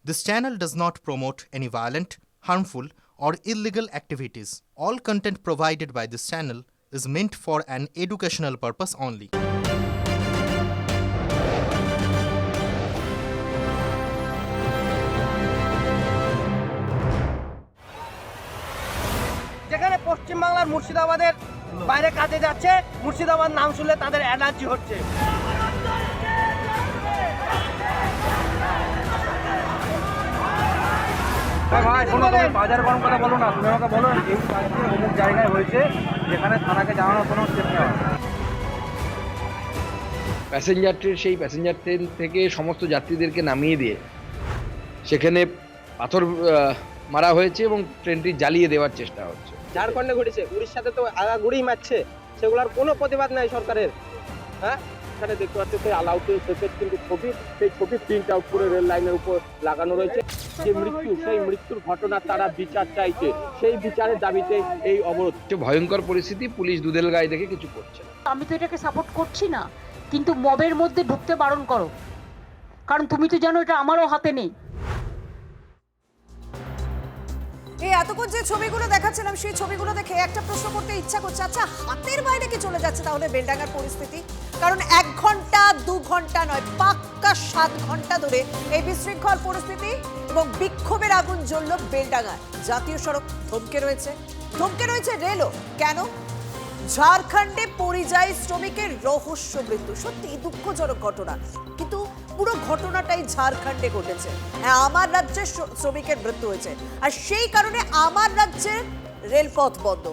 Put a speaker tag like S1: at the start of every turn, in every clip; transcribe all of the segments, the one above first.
S1: This channel does not promote any violent, harmful, or illegal activities. All content provided by this channel is meant for an educational purpose only.
S2: যেখানে পশ্চিম বাংলার মুর্শিদাবাদের বাইরে কাজে যাচ্ছে, মুর্শিদাবাদ নাম শুনলে তাদের এনার্জি হচ্ছে।
S3: ভাই শোনো, তুমি বাজার গরম কথা বলো না, তুমি আমাকে বলো এই কাজটি অমুক জায়গায় হয়েছে যেখানে থানাকে জানানোর কোনো স্টেপ নেওয়া।
S4: প্যাসেঞ্জার ট্রেন, সেই প্যাসেঞ্জার ট্রেন থেকে সমস্ত যাত্রীদেরকে নামিয়ে দিয়ে সেখানে পাথর মারা হয়েছে এবং ট্রেনটি জ্বালিয়ে দেওয়ার চেষ্টা হচ্ছে।
S2: ঝাড়খণ্ডে ঘটেছে, উড়িষ্যাতে তো আগাগুড়ি মারছে, সেগুলোর কোনো প্রতিবাদ নাই সরকারের। হ্যাঁ, এখানে দেখতে পাচ্ছি সেই আলাউদ্দিন শেখের কিন্তু ছবি, সেই ছবি প্রিন্ট আউট করে রেল লাইনের উপর লাগানো রয়েছে। যে মৃত্যু, সেই মৃত্যুর ঘটনা তারা বিচার চাইছে, সেই বিচারের দাবিতে এই অবরোধ।
S4: ভয়ঙ্কর পরিস্থিতি, পুলিশ দুধেল গায়ে দেখে কিছু করছে না।
S5: আমি তো এটাকে সাপোর্ট করছি না, কিন্তু মবের মধ্যে ঢুকতে বারণ করো, কারণ তুমি তো জানো এটা আমারও হাতে নেই।
S6: এই এতক্ষণ যে ছবিগুলো দেখাচ্ছিলাম সেই ছবিগুলো দেখে একটা প্রশ্ন করতে ইচ্ছা করছে, আচ্ছা হাতের বাইরে কি চলে যাচ্ছে তাহলে বেলডাঙ্গার পরিস্থিতি? কারণ 1 ঘন্টা 2 ঘন্টা নয়, পাক্কা 7 ঘন্টা ধরে এই বিশৃঙ্খল পরিস্থিতি এবং বিক্ষোভের আগুন জ্বলল বেলডাঙ্গায়। জাতীয় সড়ক থমকে রয়েছে রেলও। কেন? ঝাড়খণ্ডে পরিযায়ী শ্রমিকের রহস্য মৃত্যু। সত্যি দুঃখজনক ঘটনা, কিন্তু পুরো ঘটনাটাই ঝাড়খণ্ডে ঘটেছে। হ্যাঁ, আমার রাজ্যের শ্রমিকের মৃত্যু হয়েছে, আর সেই কারণে আমার রাজ্যের রেলপথ বন্ধ,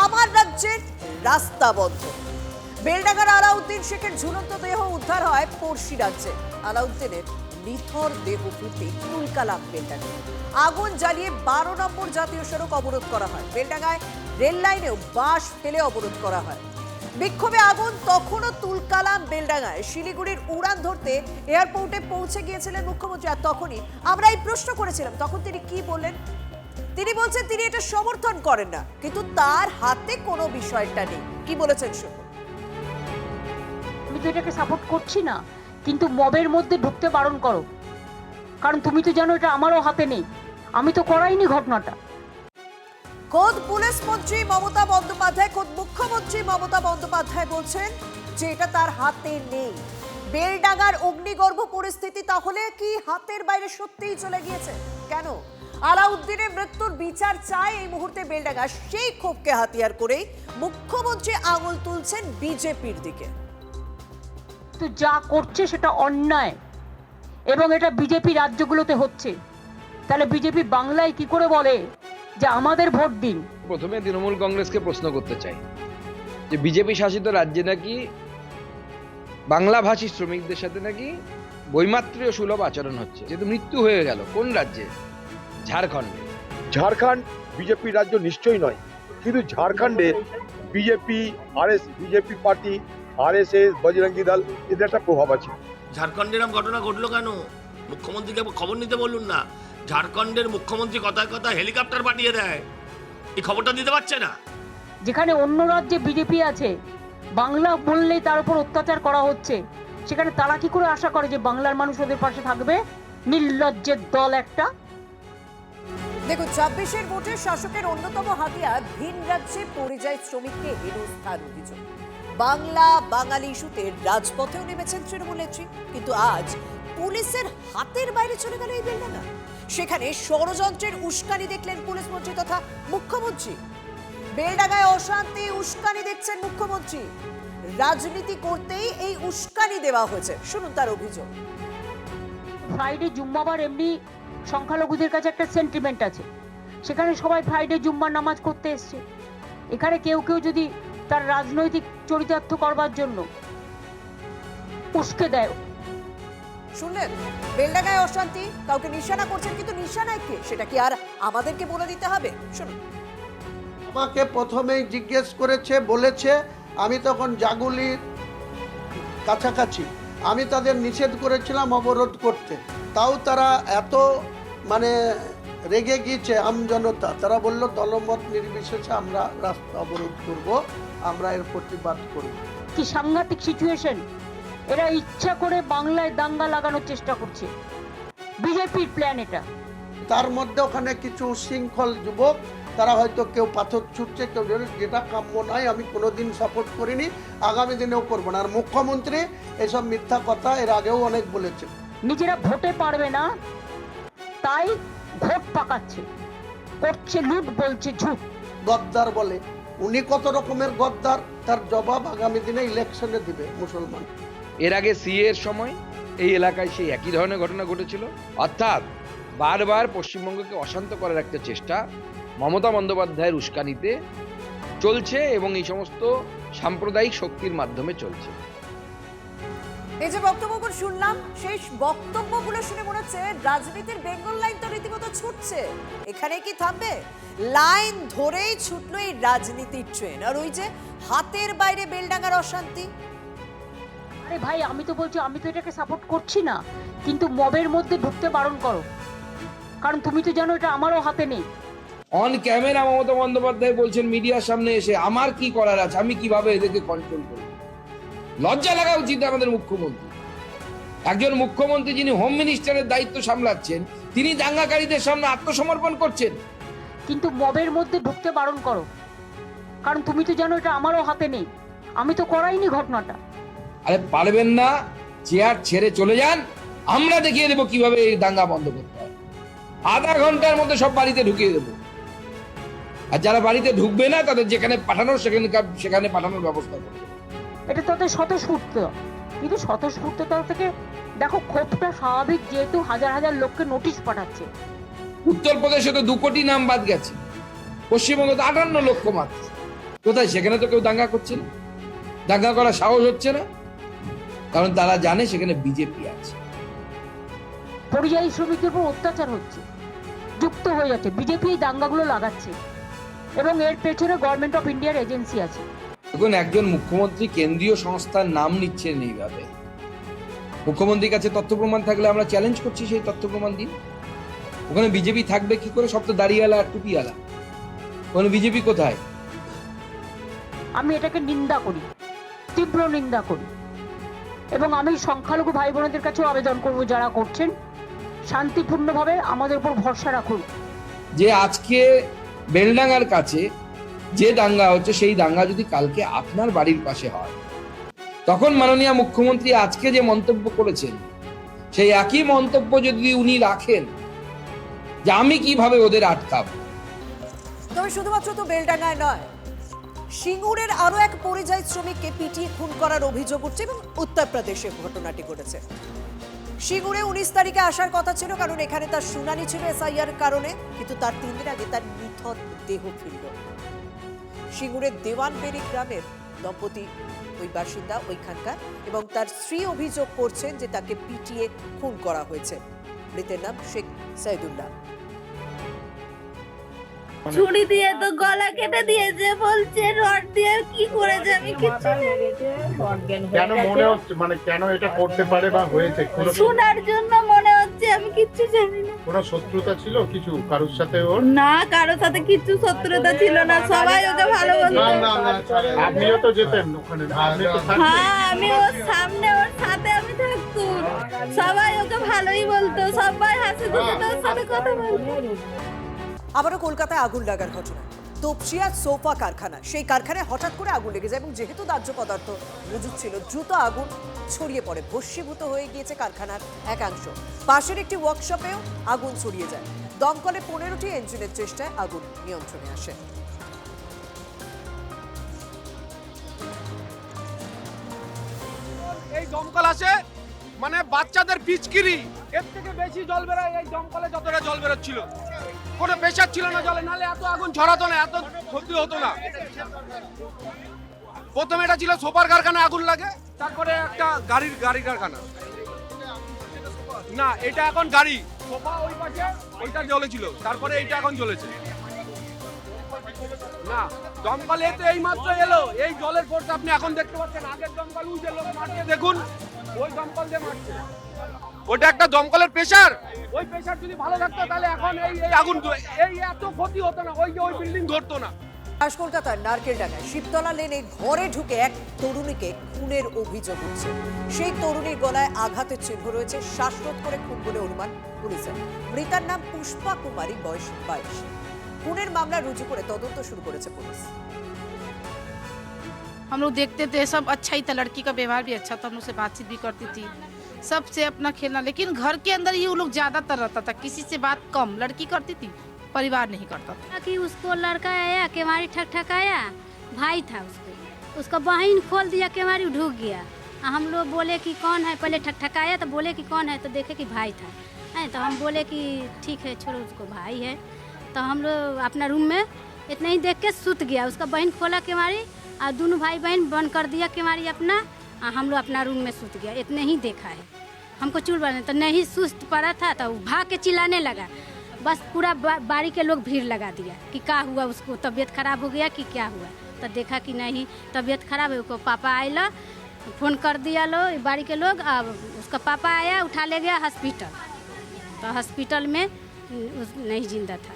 S6: আমার রাজ্যের রাস্তা বন্ধ। বেলডাঙ্গার আলাউদ্দিন শেখের ঝুলন্ত দেহ উদ্ধার হয় পড়শি রাজ্যে। আলাউদ্দিনের নিথর দেহ ফিরতে তুলকালাম বেলডাঙ্গায়। আগুন জ্বালিয়ে 12 নম্বর জাতীয় সড়ক অবরোধ করা হয়। বেলডাঙ্গায় রেল লাইনেও বাঁশ ফেলে অবরোধ করা হয়। বিক্ষোভে আগুন তখনও তুলকালাম বেলডাঙ্গায়। শিলিগুড়ির উড়ান ধরতে এয়ারপোর্টে পৌঁছে গিয়েছিলেন মুখ্যমন্ত্রী, আর তখনই আমরা এই প্রশ্ন করেছিলাম, তখন তিনি কি বললেন? তিনি বলছেন তিনি এটা সমর্থন করেন না, কিন্তু তার হাতে কোনো বিষয়টা নেই। কি বলেছেন শুনুন।
S5: আমি তো এটাকে সাপোর্ট করছি না, কিন্তু মবের মধ্যে ঢুকতে বারণ করো, কারণ তুমি তো জানো এটা আমারও হাতে নেই। আমি তো করাইনি ঘটনাটা।
S6: খোদ পুলিশ মন্ত্রী মমতা বন্দ্যোপাধ্যায়, খোদ মুখ্যমন্ত্রী মমতা বন্দ্যোপাধ্যায় বলছেন যে এটা তার হাতে নেই। বেলডাঙ্গার অগ্নিগর্ভ পরিস্থিতি তাহলে কি হাতের বাইরে সত্যিই চলে গিয়েছে? কেন? আলাউদ্দিনের মৃত্যুর বিচার চায় এই মুহূর্তে বেলডাঙ্গা। সেই ক্ষোভকে হাতিয়ার করেই মুখ্যমন্ত্রী আঙুল তুলছেন বিজেপির দিকে।
S5: তো যা করছে সেটা অন্যায়, এবং এটা বিজেপি রাজ্যগুলোতে হচ্ছে। তাহলে বিজেপি বাংলায় কি করে বলে যে আমাদের ভোট দিন?
S4: প্রথমে তৃণমূল কংগ্রেসকে প্রশ্ন করতে চাই যে বিজেপি শাসিত রাজ্যে নাকি বাংলাভাষী শ্রমিকদের সাথে নাকি বৈমাত্রীয় সুলভ আচরণ হচ্ছে, যেহেতু মৃত্যু হয়ে গেল। কোন রাজ্যে? ঝাড়খণ্ডে।
S7: ঝাড়খণ্ড বিজেপি রাজ্য নিশ্চয়ই নয়, কিন্তু ঝাড়খণ্ডে বিজেপি পার্টি, আরএসএস, বজরঙ্গি দল, এদের একটা প্রভাব আছে।
S8: ঝাড়খণ্ডের এরকম ঘটনা ঘটলো কেন? মুখ্যমন্ত্রীকে খবর নিতে বলুন না। ঝাড়খণ্ডের মুখ্যমন্ত্রী কথায় কথায় হেলিকপ্টার পাঠিয়ে দেয়, এই খবরটা দিতে পারছে না।
S5: যেখানে অন্য রাজ্যে বিজেপি আছে, বাংলা বললেই তার উপর অত্যাচার করা হচ্ছে, সেখানে তারা কি করে আশা করে যে বাংলার মানুষ ওদের পাশে থাকবে? নির্লজ্জের দল একটা।
S6: দেখুন, 26-এর ভোটে শাসকের অন্যতম হাতিয়ার ভিন রাজ্যে পরিযায়ী শ্রমিককে হেনস্থার অভিযোগ। বাংলা বাঙালি ইস্যুতে রাজপথেও নেমেছেন তৃণমূল নেত্রী, কিন্তু আজ পুলিশের হাতের বাইরে চলে গেল এই বেলডাঙ্গা। সেখানে ষড়যন্ত্রের উস্কানি দেখলেন পুলিশ মন্ত্রী তথা মুখ্যমন্ত্রী। বেলডাঙ্গায় অশান্তি, উস্কানি দেখছেন মুখ্যমন্ত্রী। রাজনীতি করতেই এই উস্কানি দেওয়া হয়েছে, শুনুন তার অভিযোগ।
S5: ফ্রাইডে জুম্মাবার এমনি সংখ্যালঘুদের কাছে একটা সেন্টিমেন্ট আছে, সেখানে সবাই ফ্রাইডে জুম্মার নামাজ করতে এসছে। এখানে কেউ কেউ যদি তার রাজনৈতিক চরিতার্থ করবার জন্য উস্কে দেয়।
S6: শুনলেন, বেলডাঙ্গায় অশান্তি, কাউকে নিশানা করছেন, কিন্তু নিশানায় কে সেটা কি আর আমাদেরকে বলে দিতে হবে? শুনুন।
S9: আমাকে প্রথমেই জিজ্ঞেস করেছে, বলেছে, আমি তখন জাগুলির কাছাকাছি, আমি তাদের নিষেধ করেছিলাম অবরোধ করতে, তাও তারা এত রেগে গিয়েছে আমজনতা, তারা বলল দলমত নির্বিশেষে আমরা রাস্তা অবরোধ করব, আমরা এর প্রতিবাদ করব।
S5: কি সাংঘাতিক সিচুয়েশন! এরা ইচ্ছা করে বাংলায় দাঙ্গা লাগানোর চেষ্টা করছে। বিজেপির প্ল্যান এটা।
S9: তার মধ্যে ওখানে কিছু শৃঙ্খল যুবক তারা হয়তো কেউ পাথর ছুটছে, কেউ যেটা কাম্য নয়, আমি কোনোদিন সাপোর্ট করিনি, আগামী দিনেও করবো না। আর মুখ্যমন্ত্রী এসব মিথ্যা কথা এর আগেও অনেক বলেছে।
S5: নিজেরা ভোটে পারবে না তাই ভোট পাকাচ্ছে, করছে লুট, বলছে ঝুট।
S9: গদ্দার বলে, উনি কত রকমের গদ্দার তার জবাব আগামী দিনে ইলেকশনে দিবে মুসলমান।
S4: এর আগে সিএ এর সময় এই এলাকায় সেই একই ধরনের ঘটনা ঘটেছিল। অর্থাৎ বারবার পশ্চিমবঙ্গকে অশান্ত করার একটা চেষ্টা মমতা বন্দ্যোপাধ্যায়ের উস্কানিতে চলছে এবং এই সমস্ত সাম্প্রদায়িক শক্তির মাধ্যমে চলছে।
S6: এই যে বক্তব্যগুলো শুনলাম, সেই বক্তব্যগুলো শুনে মনে হচ্ছে রাজনীতির বেঙ্গল লাইন তো রীতিমতো ছুটছে। এখানে কি থামবে? লাইন ধরেই ছুটলো এই রাজনীতির ট্রেন। আর ওই যে হাতের বাইরে বেলডাঙ্গার অশান্তি।
S5: আরে ভাই, আমি তো বলছি, আমি তো এটাকে সাপোর্ট করছি না, কিন্তু মবের মধ্যে ঢুকতে বারণ করো, কারণ তুমি তো জানো এটা আমারও হাতে নেই।
S4: অন ক্যামেরা মমতা বন্দ্যোপাধ্যায় বলছেন মিডিয়ার সামনে এসে, আমার কি করার আছে, আমি কিভাবে এদেরকে কন্ট্রোল করব। লজ্জা লাগা উচিত আমাদের মুখ্যমন্ত্রী। একজন মুখ্যমন্ত্রী যিনি হোম মিনিস্টারের দায়িত্ব সামলাচ্ছেন, তিনি দাঙ্গাকারীদের সামনে আত্মসমর্পণ করছেন।
S5: কিন্তু মবের মধ্যে ঢুকতে বারণ করো, কারণ তুমি তো জানো এটা আমারও হাতে নেই, আমি তো করাইনি ঘটনাটা।
S4: আরে পারবেন না, চেয়ার ছেড়ে চলে যান, আমরা দেখিয়ে দেবো কিভাবে এই দাঙ্গা বন্ধ করতে হয়। আধা ঘন্টার মধ্যে সব বাড়িতে ঢুকিয়ে দেবো। আর যারা বাড়িতে ঢুকবে না তাদের যেখানে পাঠানোর সেখানে পাঠানোর ব্যবস্থা করবে।
S5: এটা তাদের স্বতঃস্ফূর্ত, কিন্তু স্বতঃস্ফূর্ততা থেকে দেখো ক্ষোভটা স্বাভাবিক, যেহেতু হাজার হাজার লোককে নোটিশ পাঠাচ্ছে।
S4: উত্তরপ্রদেশে তো 2 কোটি নাম বাদ গেছে, পশ্চিমবঙ্গে তো 58 লক্ষ মাত্র। কোথায়? সেখানে তো কেউ দাঙ্গা করছে না, দাঙ্গা করার সাহস হচ্ছে না, কারণ তারা জানে সেখানে বিজেপি আছে।
S5: পরিযায়ী শ্রমিকদের উপর অত্যাচার হচ্ছে, যুক্ত হয়ে যাচ্ছে, বিজেপি এই দাঙ্গাগুলো লাগাচ্ছে, এবং এর পেছনে গভর্নমেন্ট অফ ইন্ডিয়ার এজেন্সি আছে।
S4: এখন একজন মুখ্যমন্ত্রী কেন্দ্রীয় সংস্থার নাম নিচ্ছেন এইভাবে, মুখ্যমন্ত্রীর কাছে তথ্য প্রমাণ থাকলে আমরা চ্যালেঞ্জ করছি সেই তথ্য প্রমাণ দিন। ওখানে বিজেপি থাকবে কি করে? সব তো দাড়িওয়ালা আর টুপিওয়ালা, ওখানে বিজেপি কোথায়?
S5: আমি এটাকে নিন্দা করি, তীব্র নিন্দা করি, এবং আমি সংখ্যালঘু ভাই বোনদের কাছেও আবেদন করব, যারা করছেন শান্তিপূর্ণভাবে আমাদের উপর ভরসা রাখুন।
S4: যে আজকে বেলডাঙ্গার কাছে যে দাঙ্গা হচ্ছে, সেই দাঙ্গা যদি কালকে আপনার বাড়ির পাশে হয়, তখন মাননীয় মুখ্যমন্ত্রী আজকে যে মন্তব্য করেছেন, সেই একই মন্তব্য যদি উনি রাখেন যে আমি কিভাবে ওদের আটকাব।
S6: তবে শুধুমাত্র তো বেলডাঙ্গায় নয়, সিঙ্গুরের আরো এক পরিযায়ী শ্রমিককে পিটিয়ে খুন করার অভিযোগ উঠছে এবং উত্তরপ্রদেশে ঘটনাটি ঘটেছে। সিঙ্গুরে 19 তারিখে আসার কথা ছিল, কারণ এখানে তার শুনানি ছিল এসআইআর কারণে, কিন্তু তার 3 দিন আগে তার নিথর দেহ ফিরল। সিঙ্গুরের দেওয়ানবেরি গ্রামের দম্পতি ওই বাসিন্দা ওইখানকার, এবং তার স্ত্রী অভিযোগ করছেন যে তাকে পিটিয়ে খুন করা হয়েছে। মৃতের নাম শেখ সাইদুল্লাহ।
S10: ছুরি দিয়ে তো গলা কেটে দিয়েছে, বলছে রড দিয়ে কি করেছে আমি কিছু জানি না।
S7: কেন মনে হচ্ছে, মানে কেন এটা করতে পারে বা হয়েছে?
S10: শোনার জন্য মনে হচ্ছে, আমি কিচ্ছু জানি না।
S7: কোনো শত্রুতা ছিল কিছু কারোর সাথে ওর?
S10: না, কারোর সাথে কিচ্ছু শত্রুতা ছিল না, সবাই ওকে ভালো বলতো।
S7: আপনিও তো যেতেন ওখানে?
S10: হ্যাঁ, আমি ওর সামনে, ওর সাথে আমি থাকতুম, সবাই ওকে ভালোই বলতো, সবাই হাসি খুশিতে ওর সাথে কথা বলতো।
S6: আবারও কলকাতায় আগুন লাগার ঘটনা। তপসিয়া সোফা কারখানা, সেই কারখানায় হঠাৎ করে আগুন লেগে যায়, এবং যেহেতু দাহ্য পদার্থ মজুদ ছিল, দ্রুত আগুন ছড়িয়ে পড়ে, ভস্মীভূত হয়ে গিয়েছে কারখানার একাংশ। পাশের একটি ওয়ার্কশপেও আগুন ছড়িয়ে যায়। দমকলে 15টি ইঞ্জিনের চেষ্টায় আগুন নিয়ন্ত্রণে আসে।
S2: এই দমকল আসে মানে বাচ্চাদের পিচকিরি, এর থেকে বেশি জল বেরোয় এই দমকলে যতটা জল বেরোচ্ছিল। কোনো প্রেশার ছিল না জলে, নালে এত আগুন ছড়াতো না, এত ক্ষতি হতো না। প্রথমে এটা ছিল সোফার কারখানা আগুন লাগে, তারপরে একটা গাড়ি কারখানা। না, এটা এখন গাড়ি, সোফা ওই পাশে ওইটা জ্বলেছিল, তারপরে এইটা এখন জ্বলেছে। না, দমকলে তো এই মাত্র এলো, এই জলের ফোর্স আপনি এখন দেখতে পাচ্ছেন। আগের দমকল উঠে লোক মারতে দেখুন, ওই দমকল দিয়ে মারছে। ওটা একটা দমকলের প্রেসার, ওই প্রেসার যদি ভালো থাকতো তাহলে এখন এই আগুন এই এত ক্ষতি হতো না, ওই যে ওই বিল্ডিং ধরতো না।
S6: কলকাতার নারকেলডাঙ্গায় শিবতলা লেনে ঘরে ঢুকে এক তরুণীকে খুনের অভিযোগ উঠছে। সেই তরুণীর গলায় আঘাতের চিহ্ন রয়েছে, শ্বাসরোধ করে খুন বলে অনুমান পুলিশের। মৃতার নাম পুষ্পা কুমারী, বয়স 22। খুনের মামলা রুজু করে তদন্ত শুরু করেছে পুলিশ।
S10: हम लोग देखते थे सब अच्छा ही था, लड़की का व्यवहार भी अच्छा था, हम लोग से बातचीत भी करती थी, सबसे अपना खेलना, लेकिन घर के अंदर ही वो लोग ज्यादातर रहता था, किसी से बात कम लड़की करती थी, परिवार नहीं करता था। कि उसको लड़का आया केवाड़ी ठक ठकाया, भाई था उसका बहन खोल दिया केवाड़ी, ढूक गया। हम लोग बोले कि कौन है, पहले ठक ठकाया तो बोले कि कौन है, तो देखे कि भाई था। तो हम बोले कि ठीक है छोड़ो, उसको भाई है। तो हम लोग अपना रूम में इतना ही देख के सुत गया, उसका बहन खोला केवाड़ी और दोनों भाई बहन बंद कर दिया केवाड़ी अपना, हम लोग अपना रूम में सुत गया, इतने ही देखा है। हमको चूर बने तो नहीं सुस्त पड़ा था, तो भाग के चिल्लाने लगा, बस पूरा बाड़ी के लोग भीड़ लगा दिया कि क्या हुआ, उसको तबीयत खराब हो गया कि क्या हुआ। तो देखा कि नहीं तबीयत खराब है, उसको पापा आया, फोन कर दिया लो बाड़ी के लोग, अब उसका पापा आया उठा ले गया हॉस्पिटल, तो हॉस्पिटल में नहीं जिंदा था।